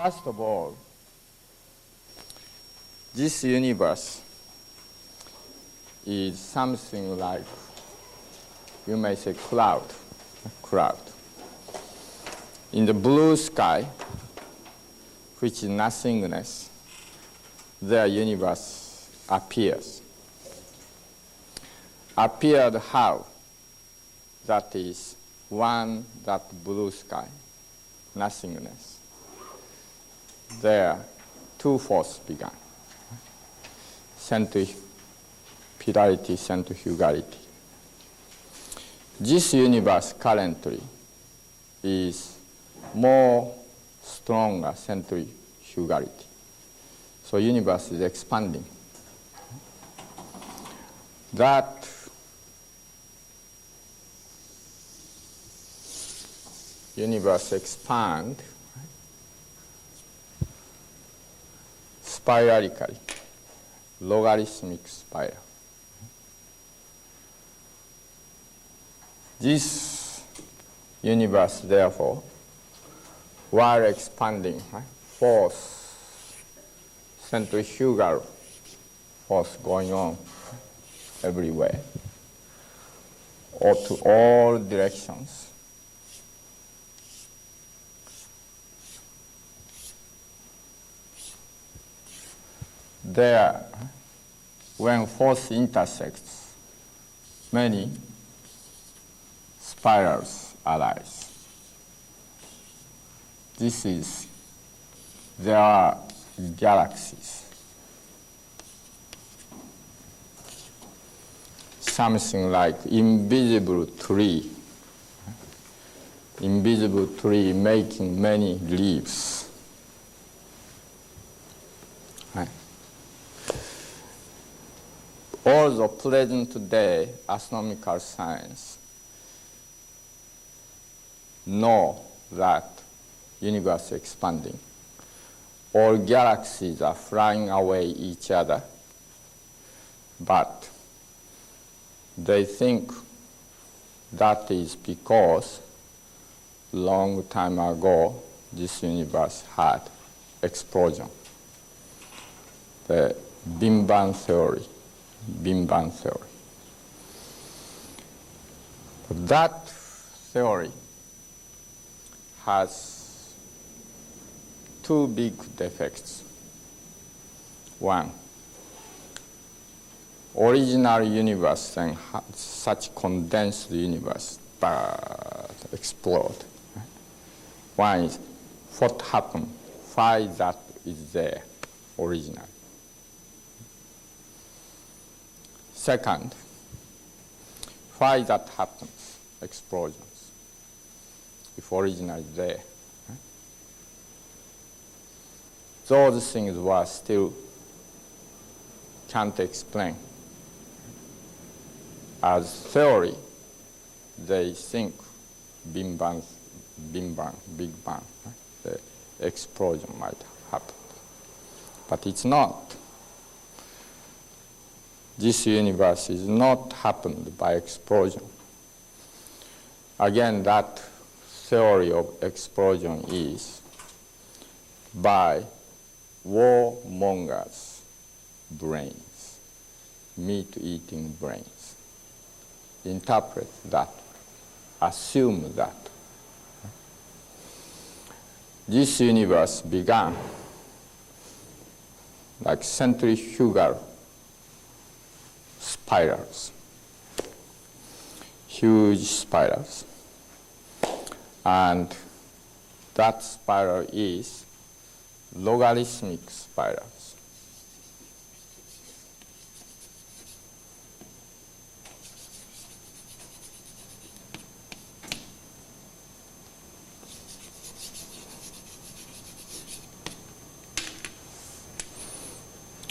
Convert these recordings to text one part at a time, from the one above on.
First of all, this universe is something like, you may say, cloud. In the blue sky, which is nothingness, the universe appears. Appeared how? That is, one, that blue sky, nothingness. There, two forces began. Centrifugality, centrifugality. This universe currently is more stronger centrifugality. So universe is expanding. That universe expand spiralically, logarithmic spiral. This universe, therefore, while expanding, force, centrifugal force going on everywhere, or to all directions. There, when force intersects, many spirals arise. There are galaxies. Something like invisible tree making many leaves. Although present day astronomical science know that universe expanding, all galaxies are flying away each other, but they think that is because long time ago this universe had explosion. The Big Bang theory. That theory has two big defects. One, original universe and such condensed universe explode. One is what happened, why that is there originally. Second, why that happens, explosions, if original is there. Those things were still can't explain. As theory, they think Big Bang, the explosion might happen. But it's not. This universe is not happened by explosion. Again, that theory of explosion is by warmongers' brains, meat-eating brains. Interpret that, assume that. This universe began like centrifugal spirals, huge spirals. And that spiral is logarithmic spirals.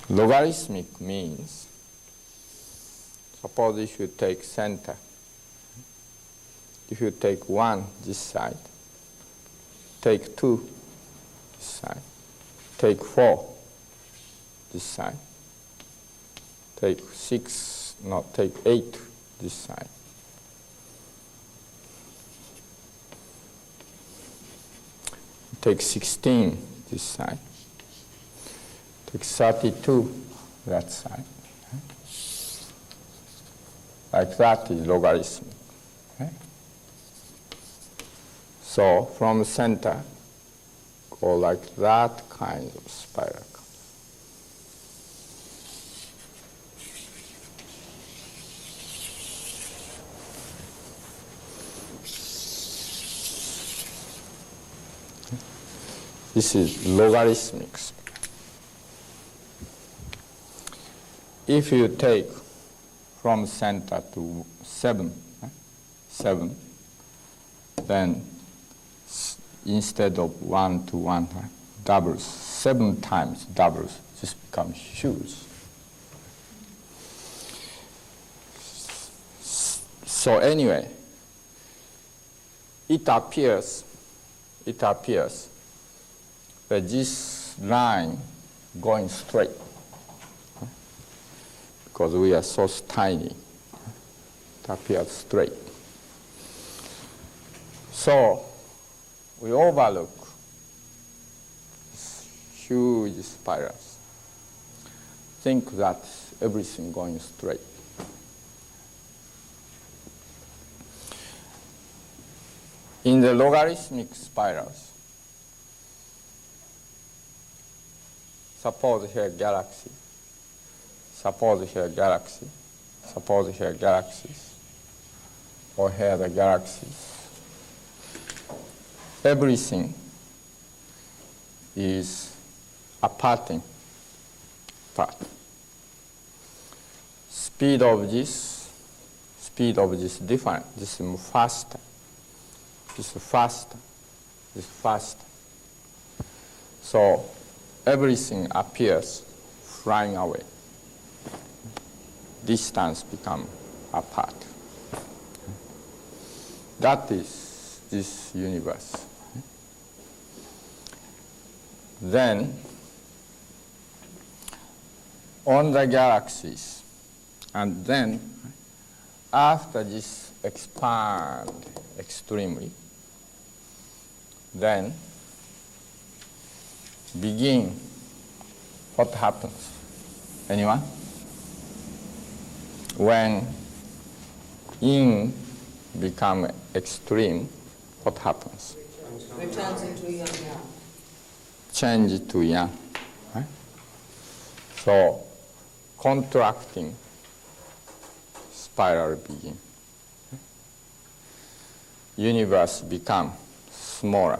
Logarithmic means, suppose if you take center, if you take 1 this side, take 2 this side, take 4 this side, take 8 this side. Take 16 this side. Take 32 that side. Like that is logarithmic. Okay? So from the center, go like that kind of spiral. This is logarithmic spiral. If you take from center to 7, then instead of 1 to 1, doubles, 7 times doubles, just becomes huge. So anyway, it appears that this line going straight, because we are so tiny, it appears straight. So we overlook huge spirals. Think that everything going straight. In the logarithmic spirals, suppose here galaxy, suppose here galaxy, suppose here galaxies, or here the galaxies. Everything is a parting part. Speed of this different. This is faster. This is faster. This is faster. So everything appears flying away. Distance become apart. That is this universe. Then, on the galaxies, and then after this expand extremely, then begin, what happens? Anyone? When yin become extreme, what happens? Returns into yang. Change to yang. Right? So, contracting spiral begin. Universe become smaller.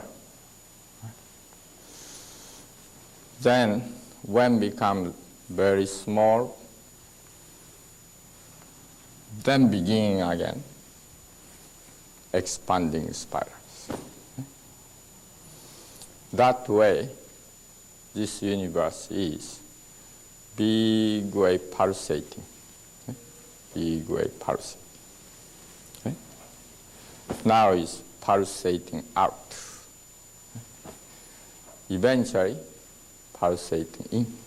Then, when become very small, then begin again expanding spirals. That way, this universe is big way pulsating, big way pulsating. Okay? Now is pulsating out. Eventually, pulsating in.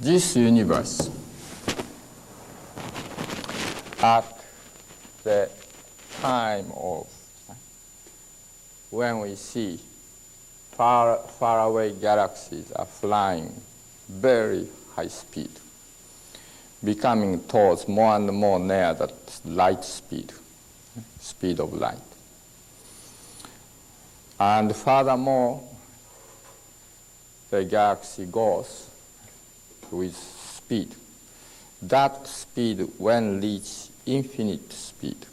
This universe, at the time of when we see far away galaxies are flying very high speed, becoming towards more and more near that light speed, speed of light. And furthermore, the galaxy goes with speed. That speed, when reach infinite speed,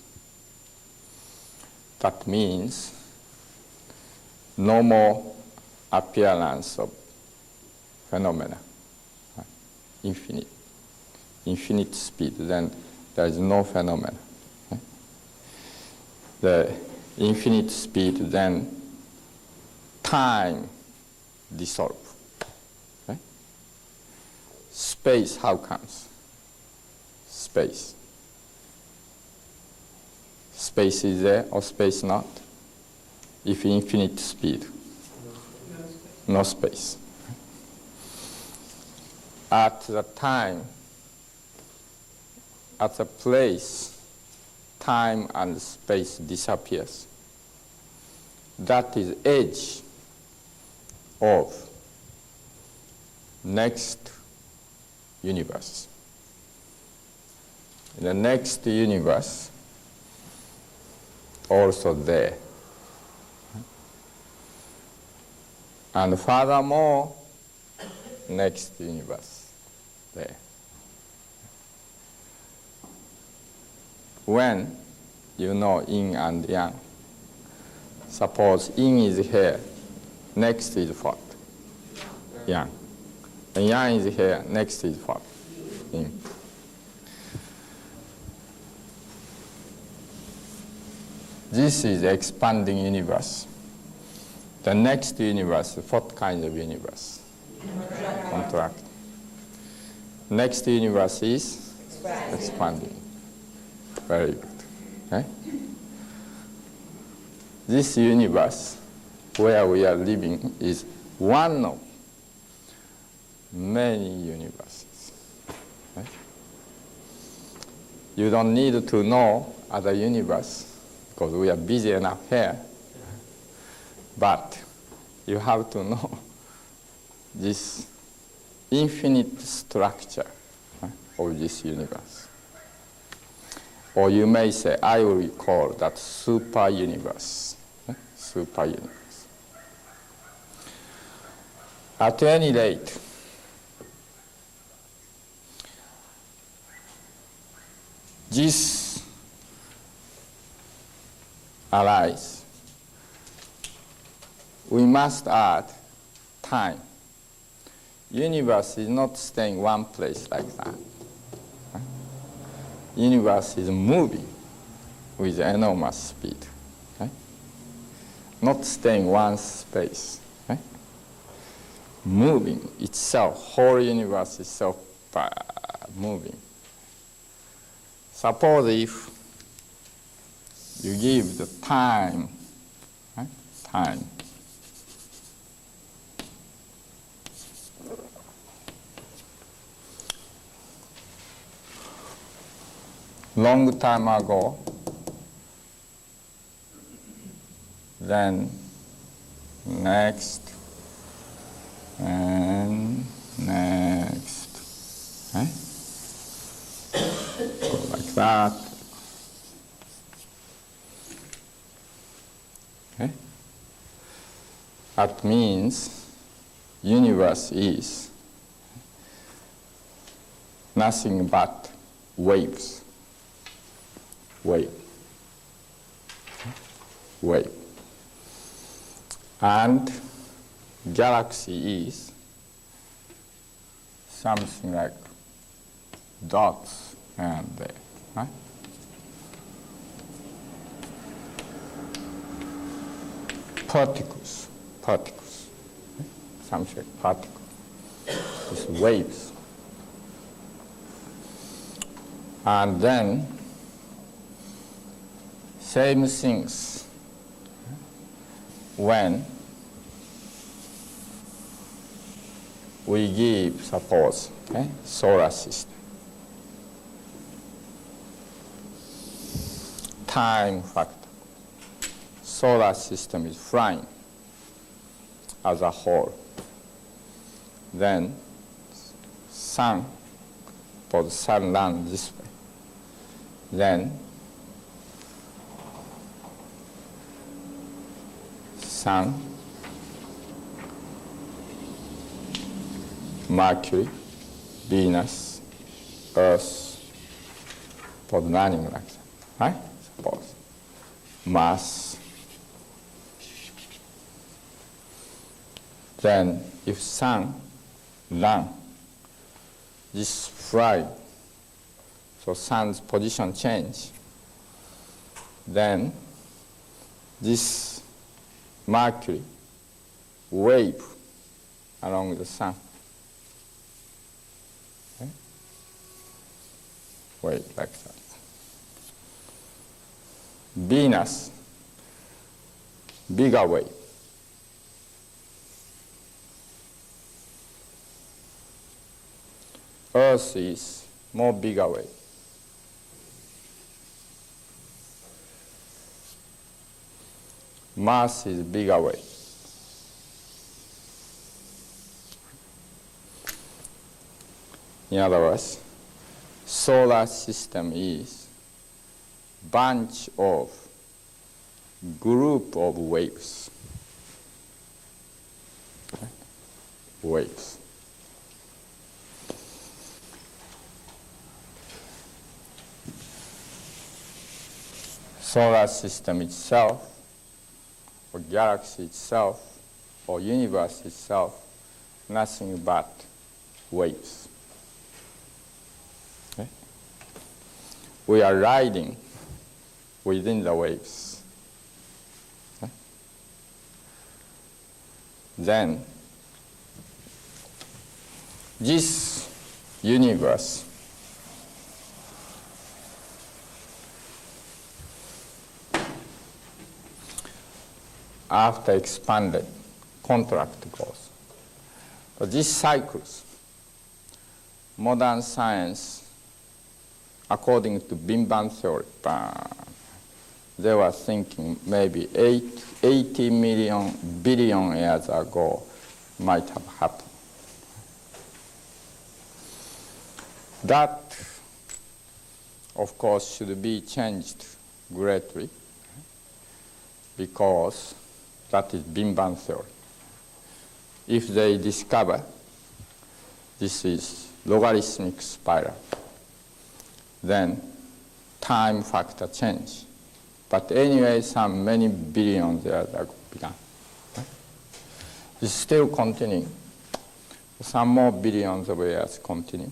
that means no more appearance of phenomena. Infinite speed, then there is no phenomena. The infinite speed, then time dissolve. Okay? Space, how comes? Space. Space is there or space not? If infinite speed, no space. At the time, at the place, time and space disappears. that is edge of next universe. In the next universe, also there. And furthermore, next universe there. When you know yin and yang, suppose yin is here, next is what? Yang. And yang is here, next is what? Yin. This is expanding universe. The next universe, what kind of universe? Contract. Next universe is expanding. Very good. Okay? This universe where we are living is one of many universes. Okay? You don't need to know other universe because we are busy enough here. But you have to know this infinite structure of this universe. Or you may say, I will call that super universe. Super universe. At any rate, this arises. We must add time. Universe is not staying one place like that. Universe is moving with enormous speed. Okay? Not staying one space. Okay? Moving itself, whole universe itself moving. Suppose if you give the time, right? Time. Long time ago, then next, and next. Okay? Go like that. Okay? That means universe is nothing but waves. Wave. Wave. And galaxy is something like dots and there. Right? Particles. Particles. Something like particles. It's waves. And then same things when we give, suppose, okay, solar system. Time factor. Solar system is flying as a whole. Then sun, for the sun runs this way. Then Sun, Mercury, Venus, Earth, for running like that, right? Suppose. Mars. Then if Sun run, this fly, so Sun's position change, then this Mercury wave along the sun. Okay? Wave like that. Venus, bigger wave. Earth is more bigger wave. Mars is bigger wave. In other words, solar system is bunch of group of waves. Waves. Solar system itself, or galaxy itself, or universe itself, nothing but waves. Okay? We are riding within the waves. Okay? Then, this universe after expanded, contract goes. But these cycles, modern science, according to Big Bang theory, they were thinking maybe 80 million billion years ago might have happened. That, of course, should be changed greatly because that is Big Bang theory. If they discover this is logarithmic spiral, then time factor change. But anyway, some many billions years ago began. It's still continuing. Some more billions of years continue.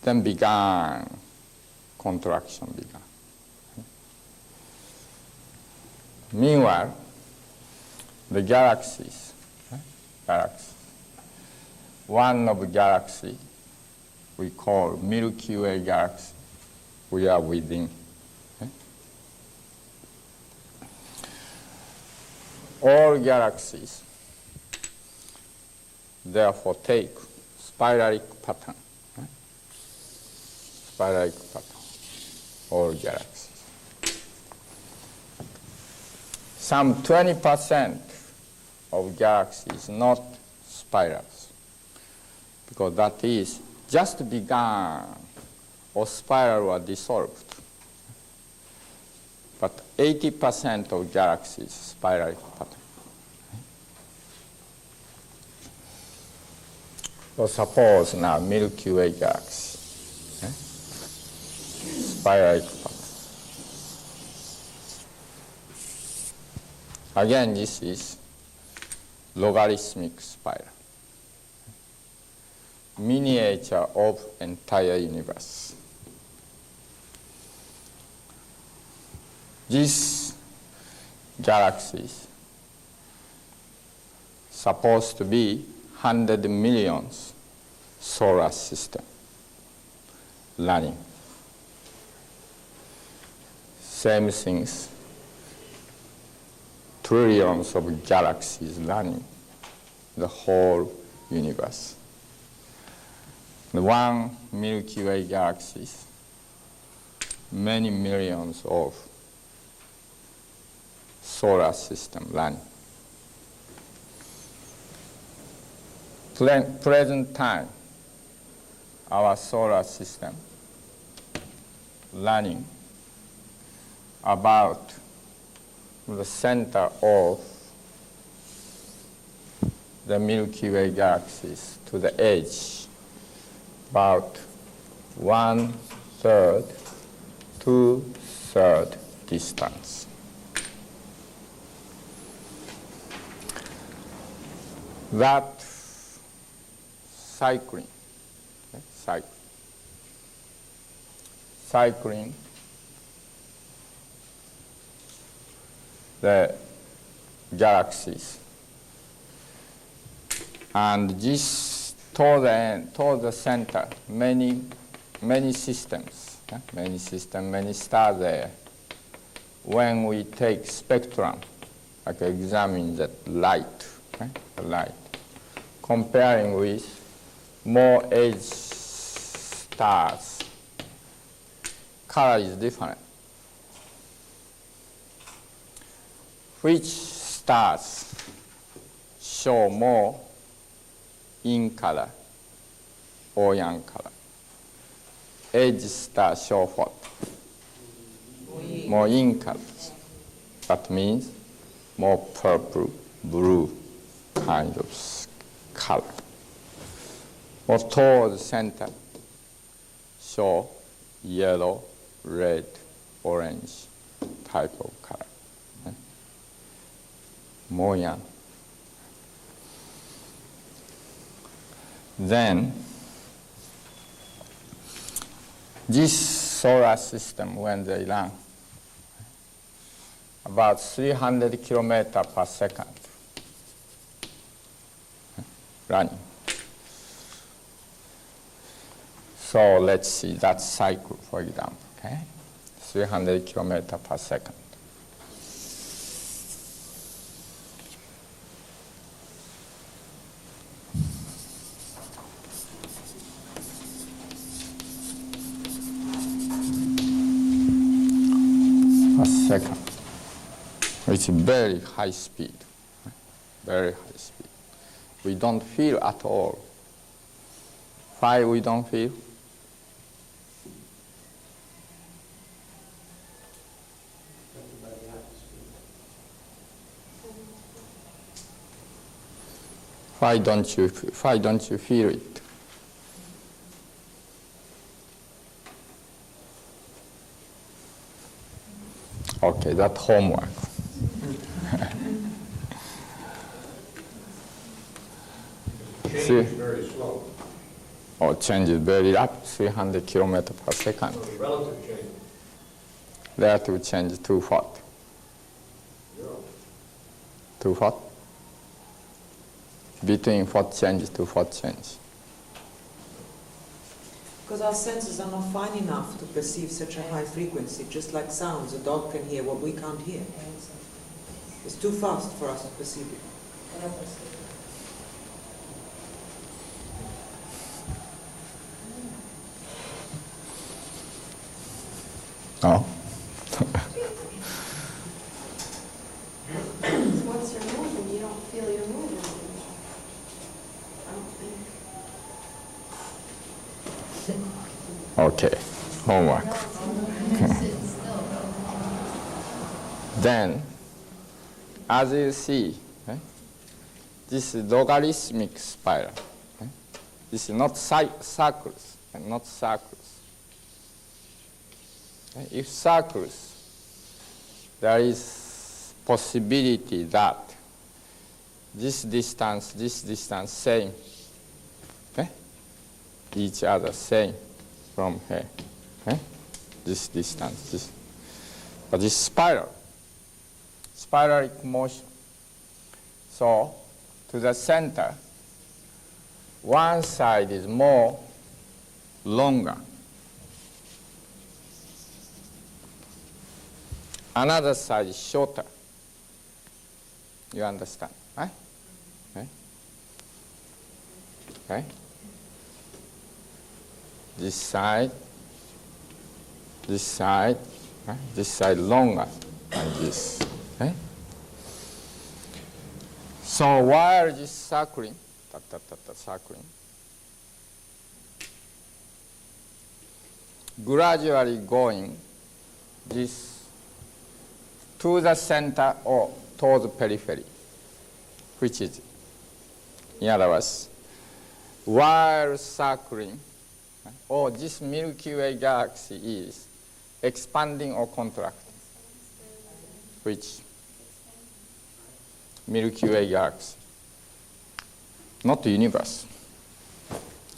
Then began, contraction began. Meanwhile, the galaxies, one of the galaxy we call Milky Way galaxy, we are within. Okay? All galaxies therefore take spiralic pattern. Spiralic pattern, all galaxies. Some 20% of galaxies not spirals, because that is just begun or spiral or dissolved. But 80% of galaxies spiralic pattern. So suppose now Milky Way galaxy, spiralic pattern. Again, this is logarithmic spiral. Miniature of entire universe. These galaxies supposed to be 100 millions solar system running. Same things, trillions of galaxies running the whole universe. The one Milky Way galaxies, many millions of solar system running. Present time, our solar system running about the center of the Milky Way galaxies to the edge, about 1/3, 2/3 distance. That cycling, the galaxies, and this toward the center, many systems, many stars there. When we take spectrum, like examine the light, comparing with more edge stars, color is different. which stars show more yin color or yang color? Edge stars show what? More yin colors. That means more purple, blue kind of color. Or towards the center show yellow, red, orange type of color. More yang. Then this solar system, when they run, about 300 kilometers per second running. So let's see that cycle, for example, okay? 300 kilometers per second. Per second. It's very high speed, very high speed. We don't feel at all. Why we don't feel? Why don't you feel it? Okay, that's homework. Change is very slow. Or change is very rapid, 300 kilometers per second. So the relative change, Relative change to what? 0. To what? Between what change to what change? Because our senses are not fine enough to perceive such a high frequency, just like sounds. A dog can hear what we can't hear. It's too fast for us to perceive it. Oh. Once you're moving, you don't feel you're moving. I don't think. Okay, homework. Then, as you see, this is logarithmic spiral. This is not circles, not circles. If circles, there is possibility that this distance, same. Each other same from here. This distance, this. But this spiralic motion. So, to the center, one side is more longer. Another side is shorter. You understand, right? Okay. This side, right? This side longer than this. Okay? So while this circling, circling, gradually going this to the center or towards the periphery, which is, in other words, while circling, or this Milky Way galaxy is expanding or contracting, which Milky Way galaxy, not the universe.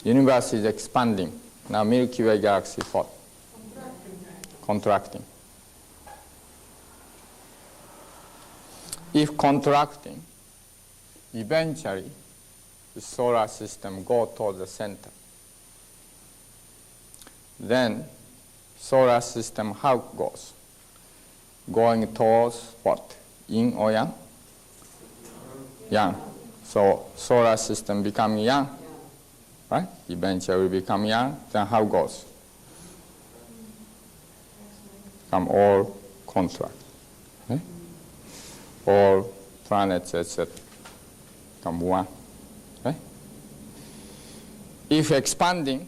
Universe is expanding. Now Milky Way galaxy what? Contracting. If contracting, eventually the solar system go toward the center. Then solar system how it goes? Going towards what? Yin or yang? Yang. So solar system become yang, right? Eventually become yang. Then how it goes? Come all contract. Okay? all planets, etc., become one. Okay? If expanding,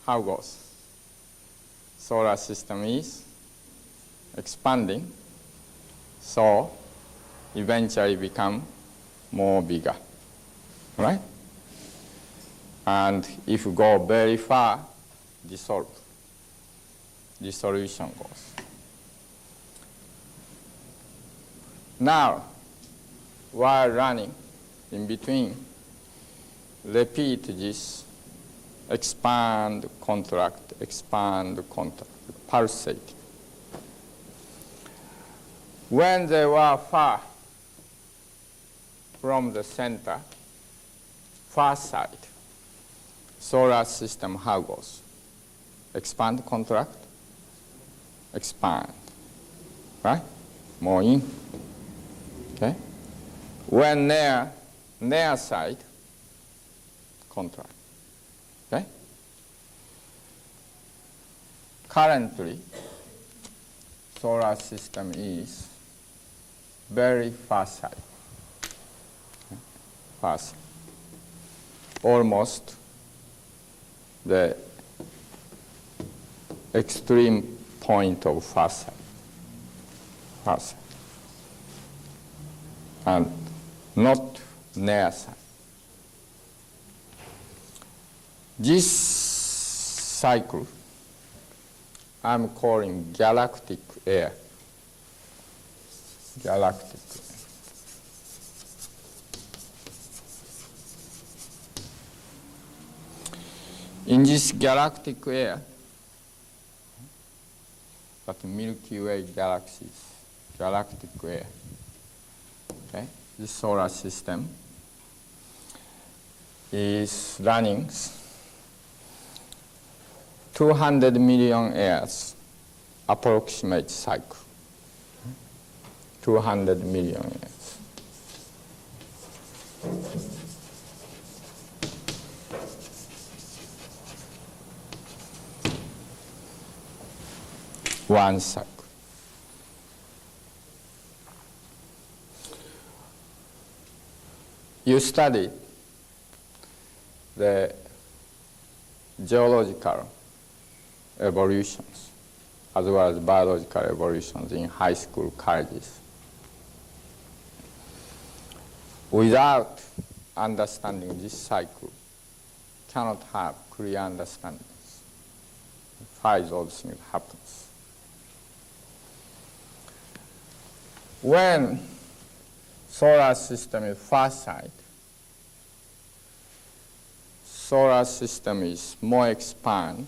how goes? Solar system is expanding, so eventually become more bigger, right? And if you go very far, dissolution goes. Now, while running, in between, repeat this expand, contract, pulsate. When they were far from the center, far side, solar system, how goes? Expand, contract, expand, right? More in, okay? When near side, contract, okay? Currently, solar system is very far side, far side. Almost the extreme point of far side, and not near side. This cycle I'm calling galactic air. Galactic air. In this galactic air, but Milky Way galaxies, galactic air, okay? This solar system is running 200 million years approximate cycle. 200 million years. One cycle. You studied the geological evolutions as well as biological evolutions in high school, colleges. Without understanding this cycle, cannot have clear understanding why those things happen. When solar system is far side, solar system is more expand.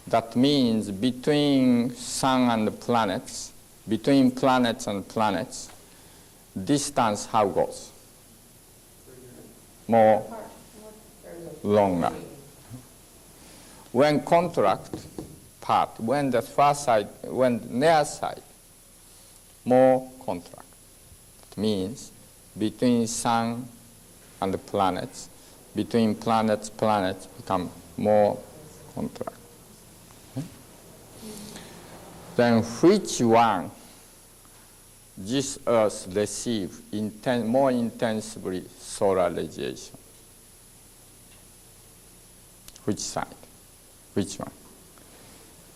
That means between sun and planets, between planets and planets, distance how goes? More longer. When contract part, when the far side, when near side, more contract. It means between sun and the planets, between planets become more contract. Okay? Then which one this Earth receive more intensively solar radiation? Which side? Which one?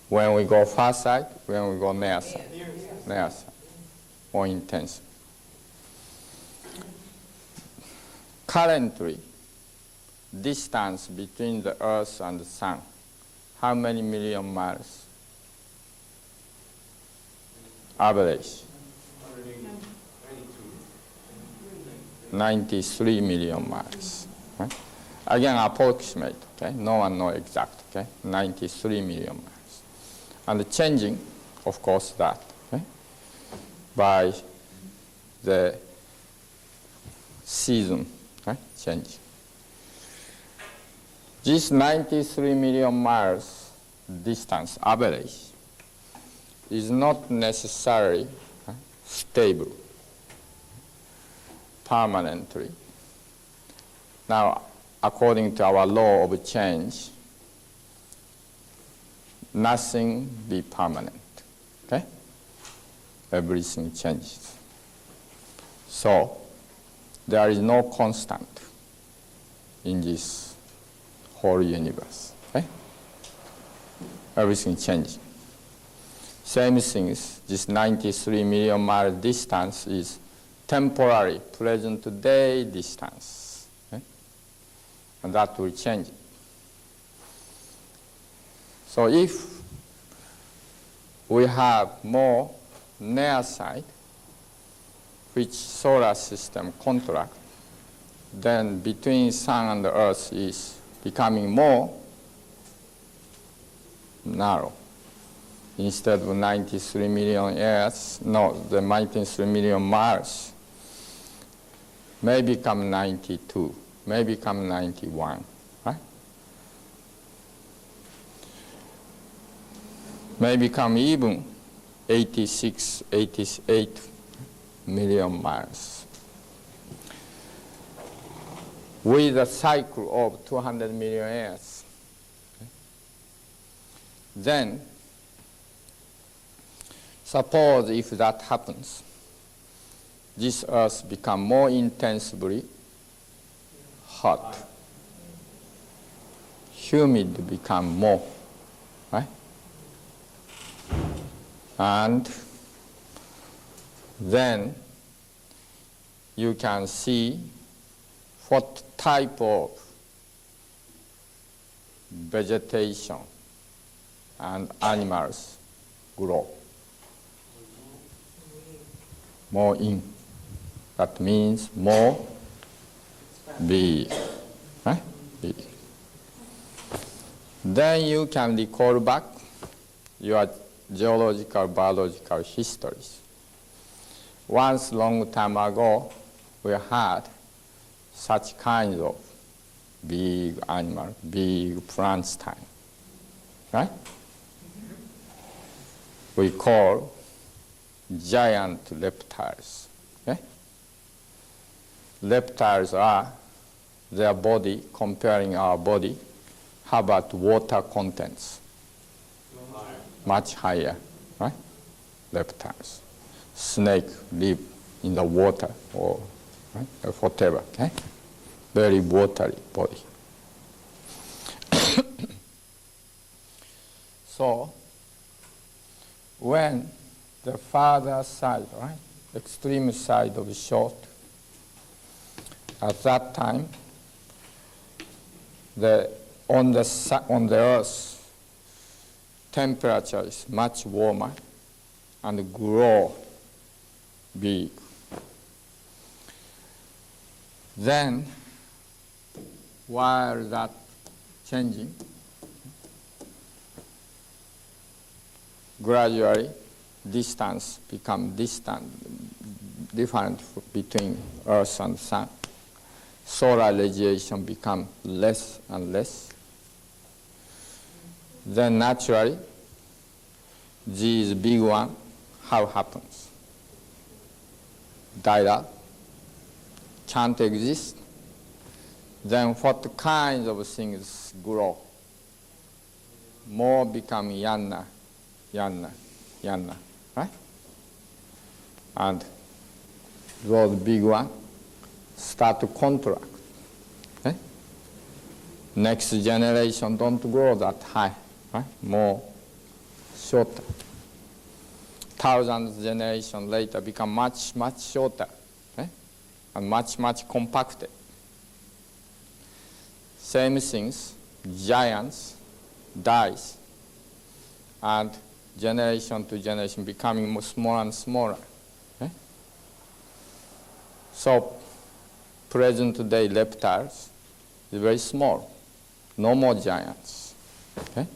When we go far side, when we go near side? Near side. More intense. Currently, distance between the Earth and the Sun, how many million miles? Average. 93 million miles. Okay? Again, approximate. Okay? No one knows exact. Okay? 93 million miles. And changing, of course, that. By the season, okay? Change. This 93 million miles distance average is not necessarily stable permanently. Now, according to our law of change, nothing be permanent. Okay? everything changes. So there is no constant in this whole universe. Okay? Everything changes. Same thing is this 93 million mile distance is temporary, present day distance. Okay? And that will change. So if we have more near side, which solar system contract, then between sun and the earth is becoming more narrow. Instead of 93 million years, the 93 million miles may become 92, may become 91, right? May become even 86, 88 million miles. With a cycle of 200 million years. Then, suppose if that happens, this Earth become more intensively hot. Humid become more, right? And then you can see what type of vegetation and animals grow. More in. That means more big. Right? Big. Then you can recall back your geological, biological histories. Once long time ago, we had such kinds of big animal, big plants time. Right? We call giant reptiles. Okay? Reptiles are, their body, comparing our body, how about water contents? Much higher, right? Reptiles. Snake live in the water or right? Or whatever, okay? Very watery body. So, when the farther side, right, extreme side of short, at that time, on the Earth, temperature is much warmer and grow big. Then, while that changing, gradually distance become different between Earth and Sun. Solar radiation become less and less. Then naturally, these big one, how happens? Die out, can't exist. Then what kinds of things grow? More become yana, right? And those big ones start to contract. Okay? Next generation don't grow that high, right? More shorter. Thousands of generations later become much, much shorter, okay? And much, much compacted. Same things, giants dies, and generation to generation becoming more smaller and smaller. Okay? So present day reptiles is very small, no more giants. Okay?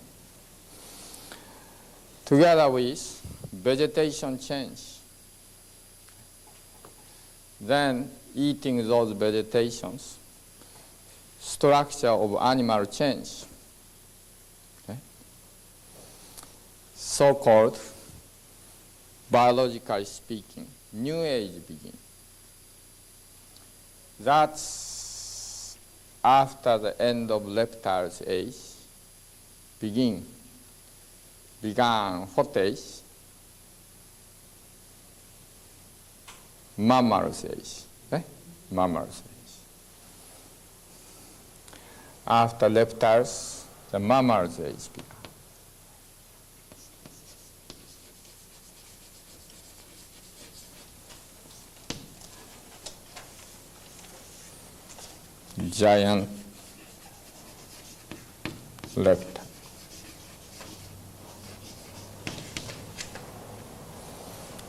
Together with vegetation change, then eating those vegetations, structure of animal change. Okay? So-called, biologically speaking, new age begin. That's after the end of reptiles age, began what age? mammal's age. Mammal's age. After reptiles, the mammal's age began. Giant reptile.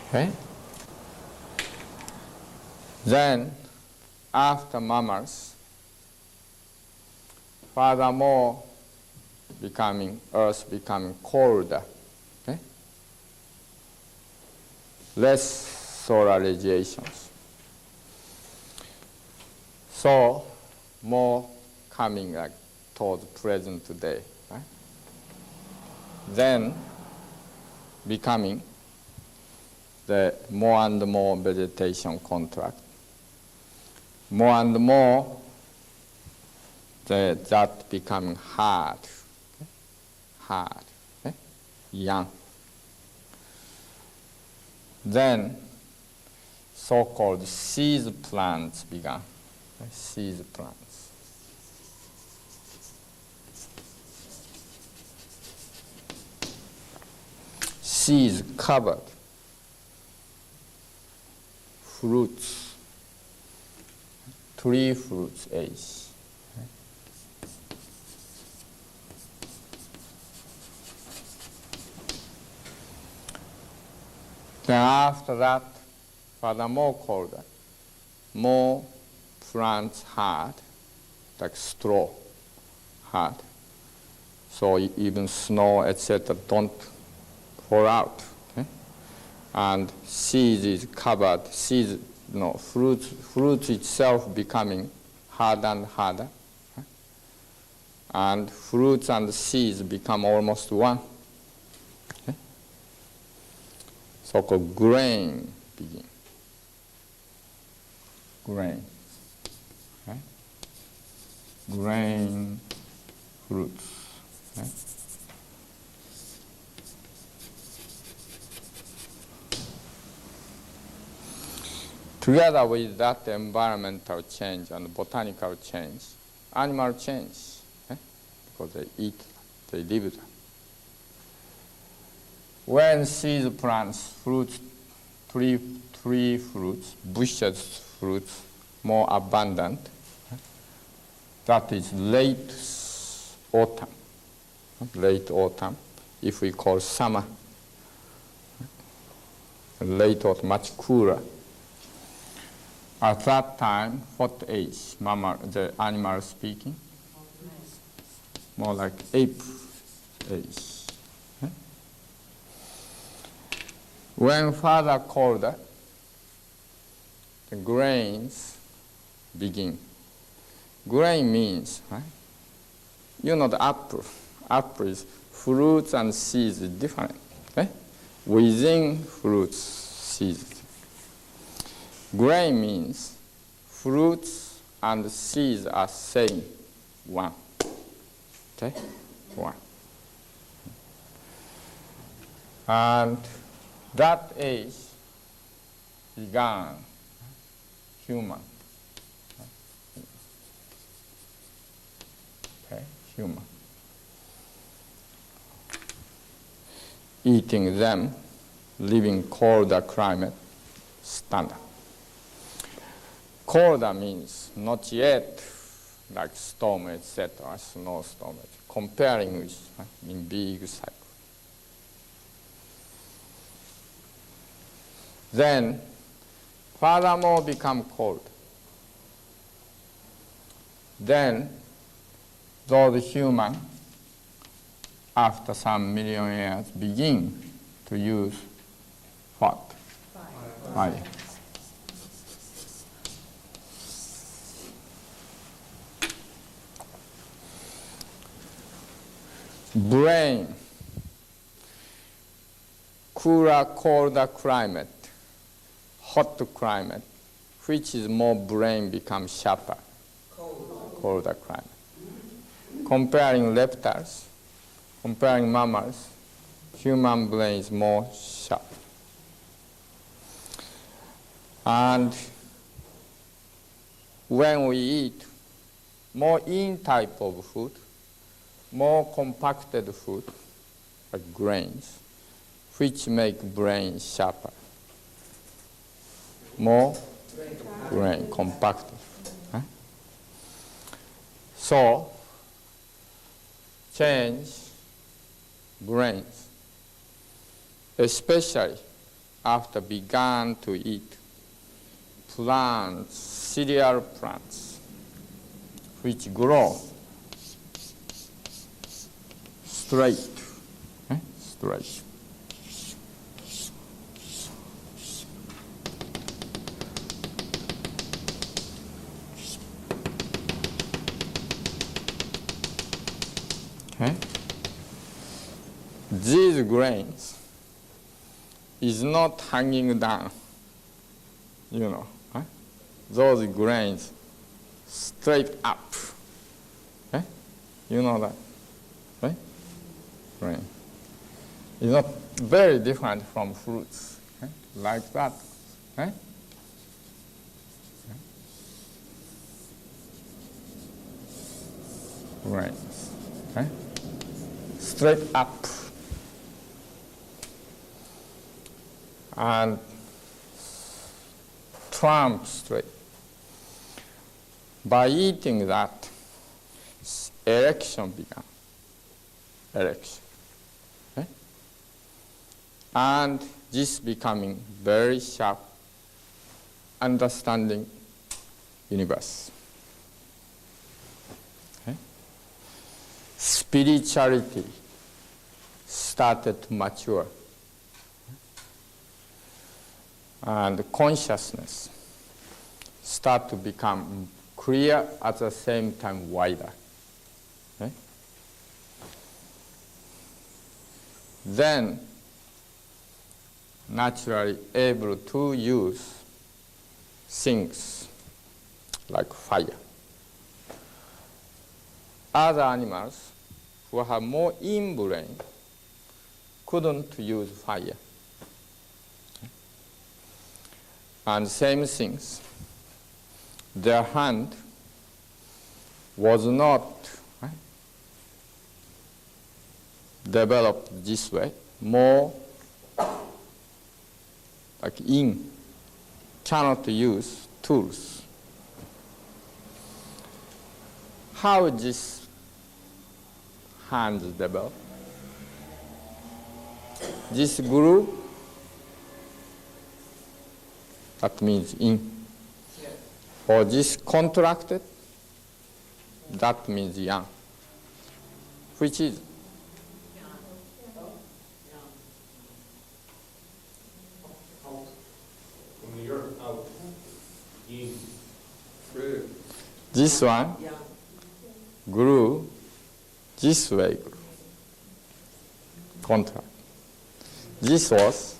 Okay? Then, after mammals, furthermore, Earth becoming colder. Okay? Less solar radiations. So, more coming like towards present day. Right? Then, becoming the more and more vegetation contract. More and more, that becoming hard, young. Then, so-called seed plants began. Seed plants. Seeds covered. Fruits. Tree fruits age. Then after that, furthermore colder, more plants hard, like straw hard. So even snow, etc., don't fall out. Okay? And seeds is covered, fruits itself becoming harder and harder. Okay? And fruits and seeds become almost one. Okay? So-called grain begin. Grain. Okay? Grain fruits. Okay? Together with that environmental change and botanical change, animal change, because they eat, they live there. When seed plants, fruits, tree fruits, bushes fruits more abundant, that is late autumn. Late autumn, if we call summer. Late autumn, much cooler. At that time, what age? The animal speaking? More like ape age. When further colder, the grains begin. Grain means, right? You know the apple. Apple is fruits and seeds is different. Okay? Within fruits, seeds. Grain means fruits and seeds are same, one. Okay? One. And that age began human. Okay? Human. Eating them, living colder climate, standard. Colder means not yet like storm, etc., snowstorm, comparing with in big cycle. Then, furthermore become cold. Then, those humans, after some million years, begin to use what? Fire. Brain, cooler, colder climate, hot climate, which is more brain becomes sharper, colder climate. Comparing reptiles, comparing mammals, human brain is more sharp. And when we eat more in type of food, more compacted food, like grains, which make brain sharper. More grain, compacted. Huh? So, change brains, especially after began to eat plants, cereal plants, which grow straight, straight. Okay? These grains is not hanging down, huh? Those grains straight up. Okay? You know that, right? Grain. It's not very different from fruits, okay? Like that. Okay? Grains. Okay? Straight up. And trump straight. By eating that, erection began. Erection. Okay? And this becoming very sharp, understanding universe. Okay? Spirituality started to mature. And consciousness start to become clear at the same time wider. Okay? Then naturally able to use things like fire. Other animals who have more in-brain couldn't use fire. And same things, their hand was not developed this way, more like cannot use tools. How this hands develop? This grew. That means yin. Yes. Or this contracted, that means yang. Which is? From the earth out. Yin. This one grew this way. Contract. This was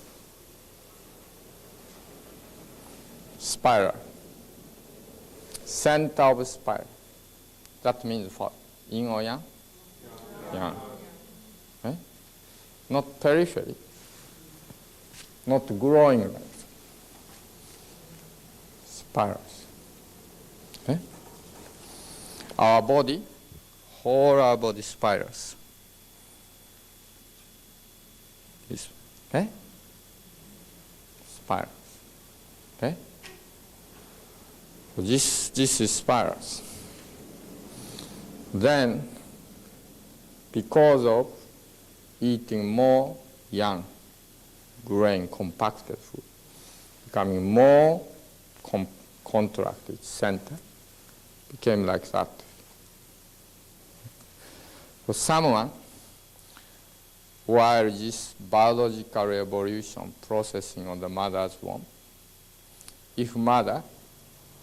spiral. Center of spiral. That means what? Yin or yang? Yang. Okay? Not periphery. Not growing like spirals. Okay? Our body, whole our body spirals. This, okay? Spirals. Okay? So this is spirals. Then, because of eating more yang, grain, compacted food, becoming more contracted center, became like that. For someone, while this biological evolution processing on the mother's womb, if mother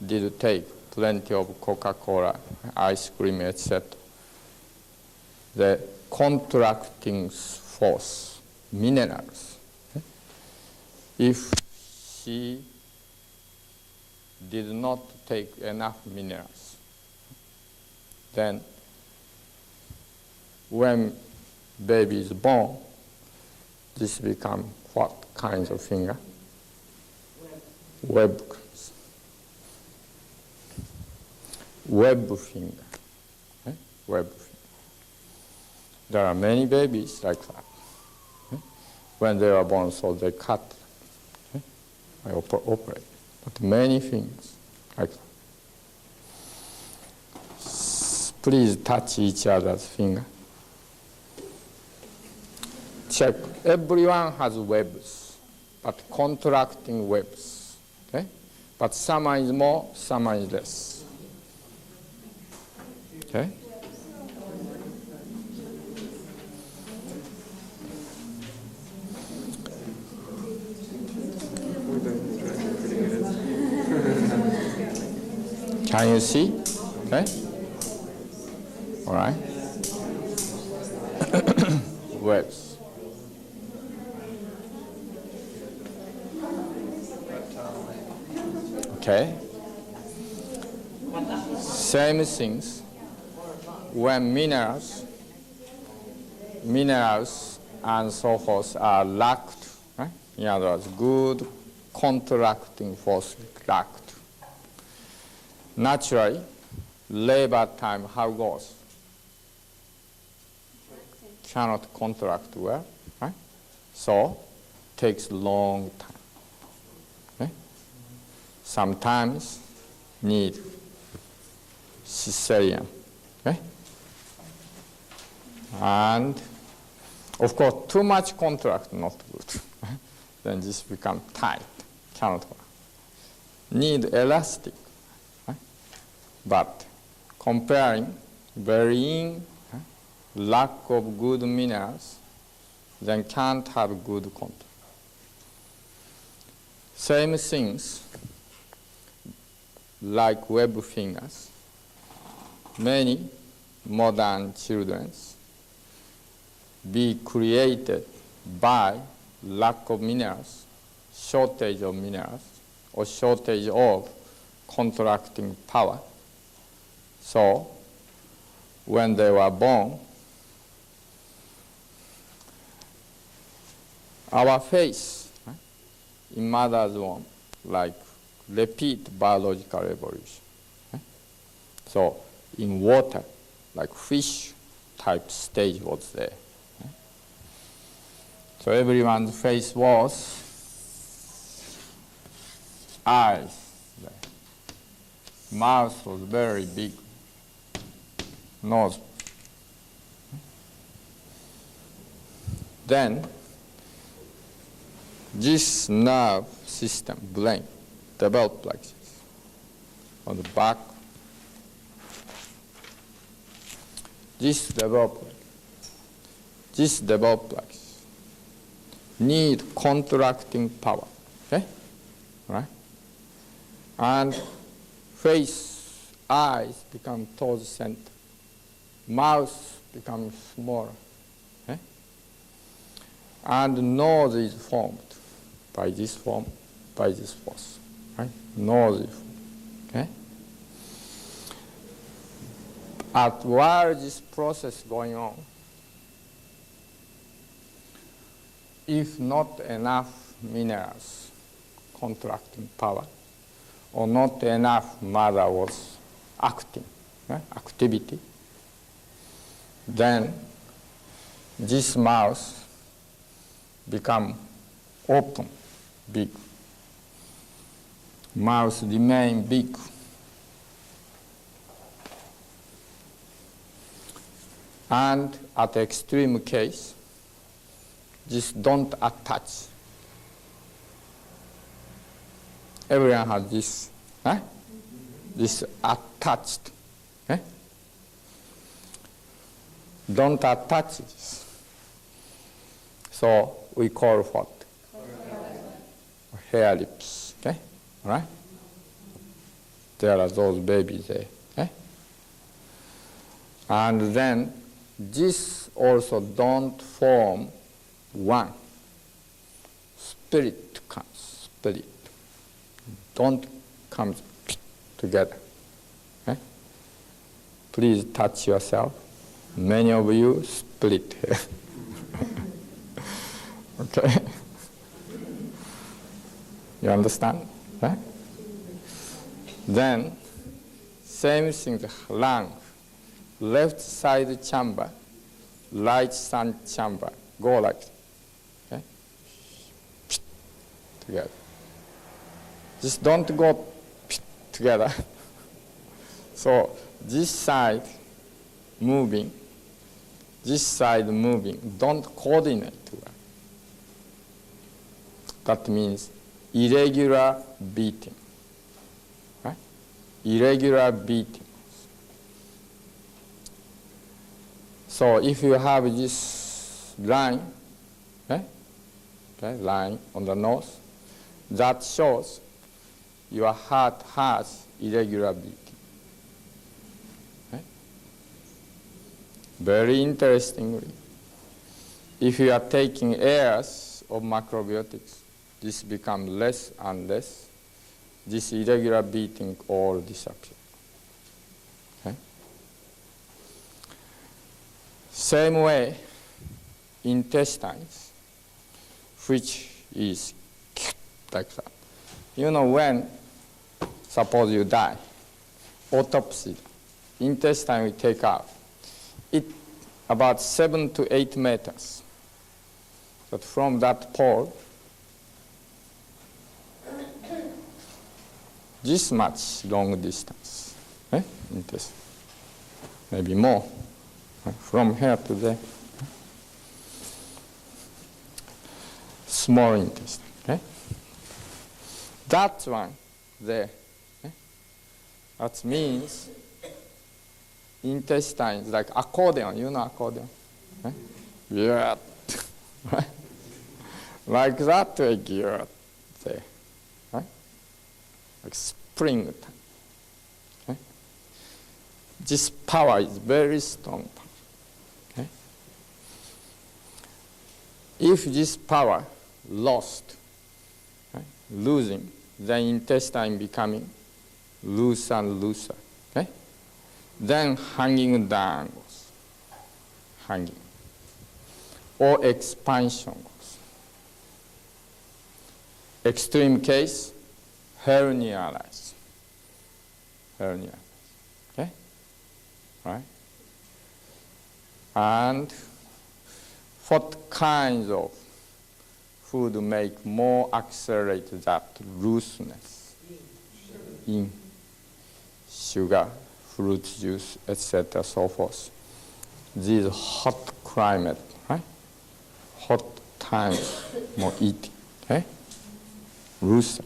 did take plenty of Coca-Cola, ice cream, etc., the contracting force, minerals, if she did not take enough minerals, then when baby is born, this become what kinds of finger? web finger. Web finger. There are many babies like that. When they are born, so they cut. I operate. But many things like that. Please touch each other's finger. Check. Everyone has webs, but contracting webs. Okay? But some is more, some is less. Okay? Can you see? Okay? All right. Webs. Okay. Same things. When minerals and so forth are lacked, right? In other words, good contracting force lacked. Naturally, labor time, how goes? Cannot contract well, right? So, takes long time. Okay? Sometimes need cesarean. Okay? And of course, too much contract not good. Then this become tight, cannot work. Need elastic. But comparing, varying lack of good minerals, then can't have good contact. Same things like web fingers. Many modern children be created by lack of minerals, shortage of minerals, or shortage of contracting power. So, when they were born, our face, right, in mother's womb, like repeat biological evolution. Right? So, in water, like fish type stage was there. Right? So everyone's face was eyes there. Mouth was very big. Nose. Then this nerve system, brain, developed like this. On the back, this developed like this. Need contracting power. Okay? Right? And face, eyes become towards center. Mouth becomes smaller. Okay? And nose is formed by this form, by this force. Right? Nose is formed. Okay? While this process going on, if not enough minerals contracting power, or not enough mother was acting, right? Activity, then this mouth become open, big. Mouth remain big. And at the extreme case, just don't attach. Everyone has this, this attached. Don't attach this. So we call what? Hair lips. Okay? All right? There are those babies there. Okay? And then this also don't form one. Spirit comes. Spirit. Don't come together. Okay? Please touch yourself. Many of you split here. Okay? You understand? Right? Then, same thing, the lung, left side chamber, right side chamber, go like, okay? Together. Just don't go together. So this side moving, this side moving, don't coordinate together. That means irregular beating. Right? Irregular beating. So if you have this line, okay, line on the nose, that shows your heart has irregular beating. Okay? Very interestingly, if you are taking airs of macrobiotics, this becomes less and less. This irregular beating all disappears. Okay? Same way, intestines, which is like that. You know, when, suppose you die, autopsy, intestine we take out, it about 7 to 8 meters. But from that pole, this much long distance, intestine, maybe more, from here to there. Small intestine, okay? That one there, that means intestines like accordion, you know accordion? Yeah, right? Like that way, yeah, there, right? Like spring time. Okay? This power is very strong. Okay? If this power lost, okay, losing, the intestine becoming loose and looser. Okay? Then hanging down goes, hanging, or expansion goes. Extreme case, hernia arise. Hernia. Okay? Right? And what kinds of food make more accelerate that looseness? In sugar, fruit juice, etc., so forth. These hot climate, right? Hot times, more eating, okay? Loosen.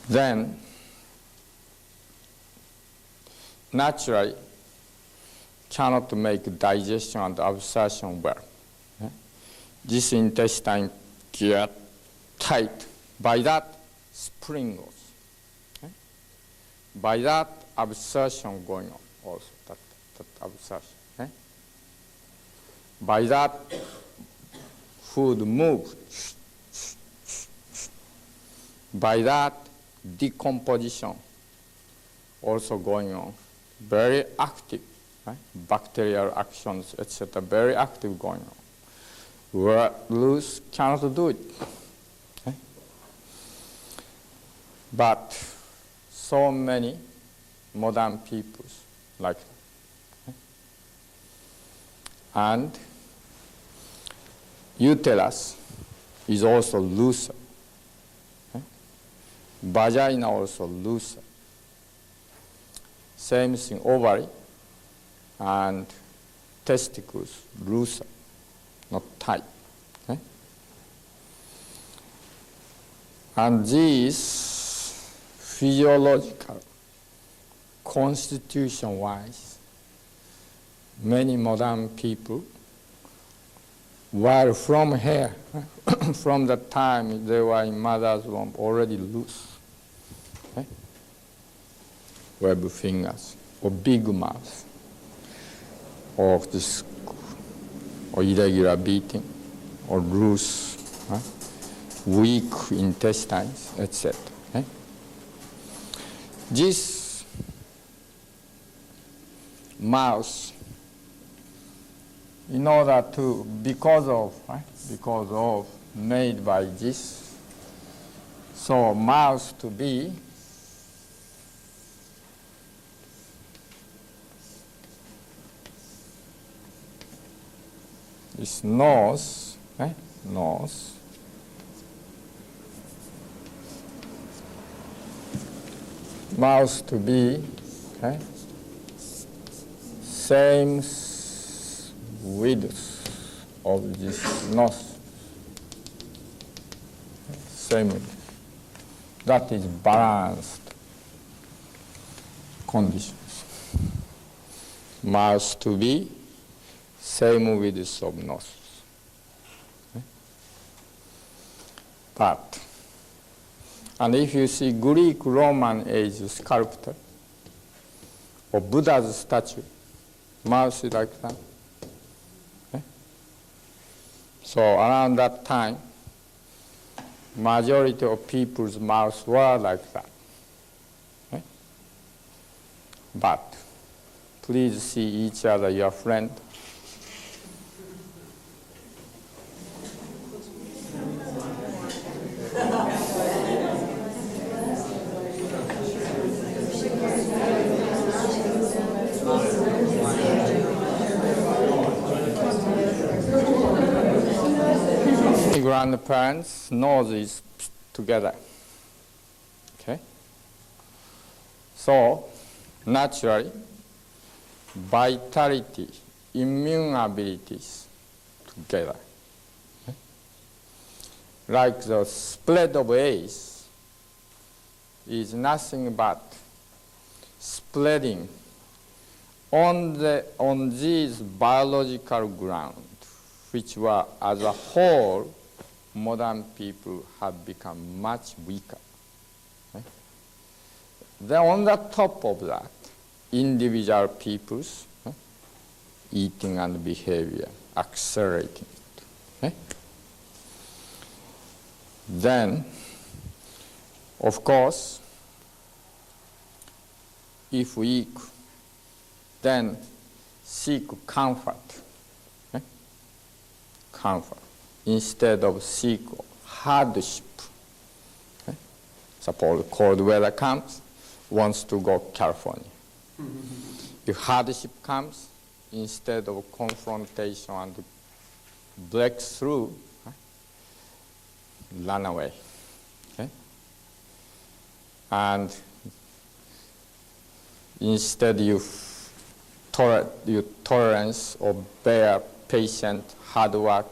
Then, naturally, cannot make digestion and absorption well. Okay? This intestine get tight. By that, spring goes. Okay? By that, absorption going on also, that absorption. Okay? By that, food moves. By that, decomposition also going on. Very active, right? Bacterial actions, etc., very active going on. Where loose cannot do it. Okay? But so many modern peoples like that. Okay? And uterus is also looser. Okay? Vagina also looser. Same thing, ovary and testicles looser, not tight. Okay? And these physiological, constitution-wise, many modern people, while from here, from the time they were in mother's womb, already loose. Okay? Web fingers, or big mouth, or this, or irregular beating, or loose, right? Weak intestines, etc. Okay? This mouse, in order to, because of made by this So mouse to be is nose, nose. Mouse to be same width of this nose. Same width. That is balanced conditions. Mouse to be same width of nose. But, and if you see Greek Roman age sculpture or Buddha's statue, mouth is like that. So around that time, majority of people's mouths were like that. But please see each other, your friend. Grandparents' nose is together. Okay? So, naturally, vitality, immune abilities together. Okay? Like the spread of age is nothing but spreading on these biological ground, which were as a whole, modern people have become much weaker. Okay? Then on the top of that, individual people's eating and behavior accelerating it. Okay? Then, of course, if we then seek comfort, comfort, instead of seek hardship. Suppose cold weather comes, wants to go California. If hardship comes, instead of confrontation and breakthrough, run away. Okay? And instead you tolerance or bear patient hard work,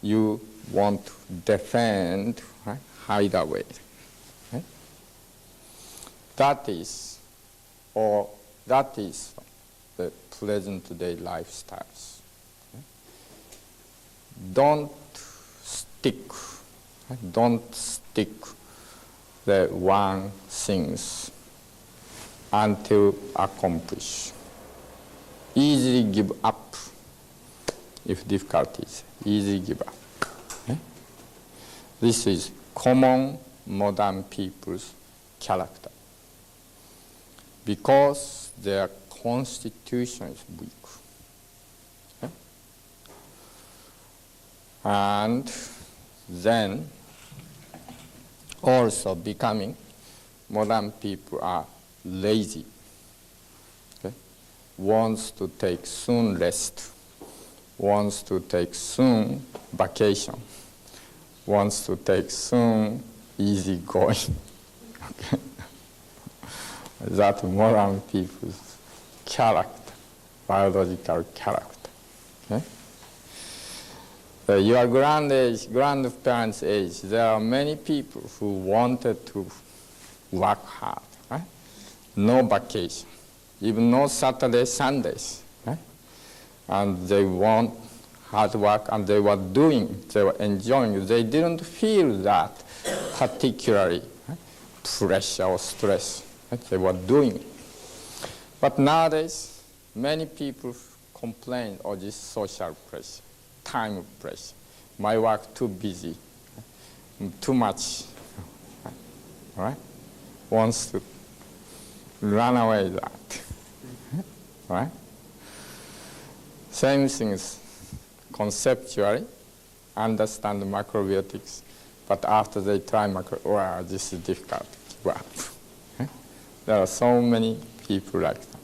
you want to defend, hide away. Right? That is the present day lifestyles. Okay? Don't stick the one things until accomplished. Easily give up if difficulties. Easily give up. Okay? This is common modern people's character because their constitution is weak. Okay? And then also becoming modern people are lazy. Okay? Wants to take soon rest. Wants to take soon vacation, wants to take soon easy going. Okay? That modern people's character, biological character. Okay? Your grandparents' age, there are many people who wanted to work hard, right? No vacation, even no Saturday, Sundays. And they want hard work, and they were enjoying. They didn't feel that particularly pressure or stress. They were doing it. But nowadays, many people complain of this social pressure, time pressure. My work too busy, too much. All right? Wants to run away that. Right? Same things conceptually, understand macrobiotics, but after they try wow, this is difficult. Wow. There are so many people like that.